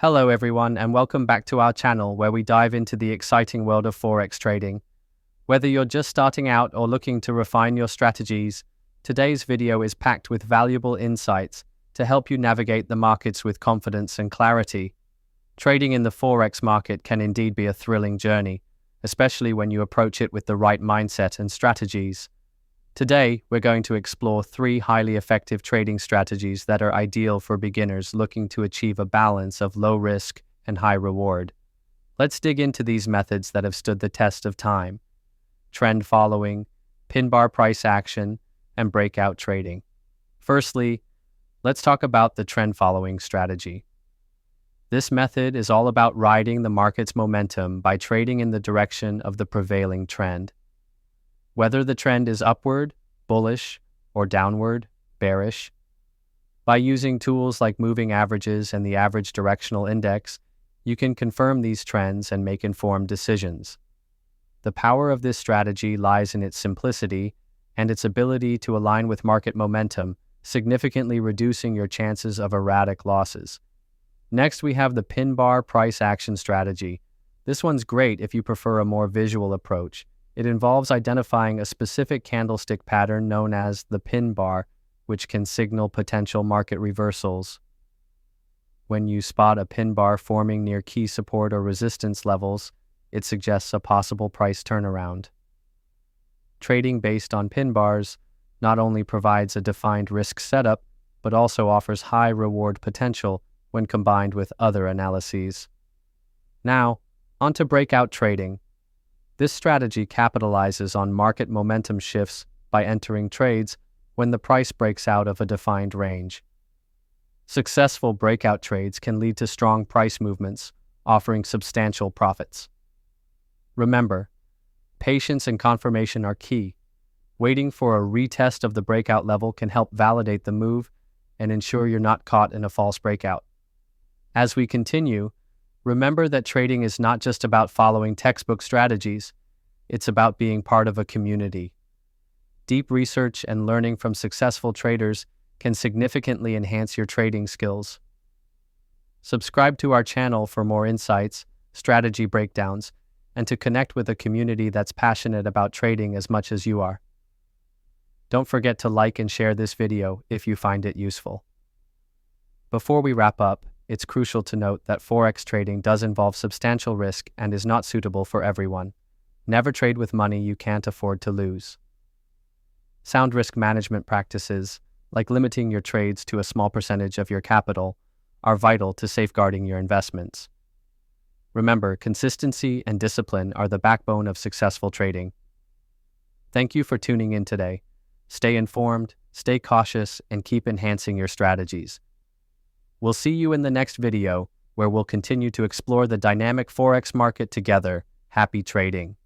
Hello everyone and welcome back to our channel where we dive into the exciting world of Forex trading. Whether you're just starting out or looking to refine your strategies, today's video is packed with valuable insights to help you navigate the markets with confidence and clarity. Trading in the Forex market can indeed be a thrilling journey, especially when you approach it with the right mindset and strategies. Today, we're going to explore 3 highly effective trading strategies that are ideal for beginners looking to achieve a balance of low risk and high reward. Let's dig into these methods that have stood the test of time: trend following, pin bar price action, and breakout trading. Firstly, let's talk about the trend following strategy. This method is all about riding the market's momentum by trading in the direction of the prevailing trend. Whether the trend is upward, bullish, or downward, bearish. By using tools like moving averages and the average directional index, you can confirm these trends and make informed decisions. The power of this strategy lies in its simplicity and its ability to align with market momentum, significantly reducing your chances of erratic losses. Next, we have the pin bar price action strategy. This one's great if you prefer a more visual approach. It involves identifying a specific candlestick pattern known as the pin bar, which can signal potential market reversals. When you spot a pin bar forming near key support or resistance levels, it suggests a possible price turnaround. Trading based on pin bars not only provides a defined risk setup, but also offers high reward potential when combined with other analyses. Now, on to breakout trading. This strategy capitalizes on market momentum shifts by entering trades when the price breaks out of a defined range. Successful breakout trades can lead to strong price movements, offering substantial profits. Remember, patience and confirmation are key. Waiting for a retest of the breakout level can help validate the move and ensure you're not caught in a false breakout. As we continue, remember that trading is not just about following textbook strategies, it's about being part of a community. Deep research and learning from successful traders can significantly enhance your trading skills. Subscribe to our channel for more insights, strategy breakdowns, and to connect with a community that's passionate about trading as much as you are. Don't forget to like and share this video if you find it useful. Before we wrap up, it's crucial to note that Forex trading does involve substantial risk and is not suitable for everyone. Never trade with money you can't afford to lose. Sound risk management practices, like limiting your trades to a small percentage of your capital, are vital to safeguarding your investments. Remember, consistency and discipline are the backbone of successful trading. Thank you for tuning in today. Stay informed, stay cautious, and keep enhancing your strategies. We'll see you in the next video, where we'll continue to explore the dynamic Forex market together. Happy trading!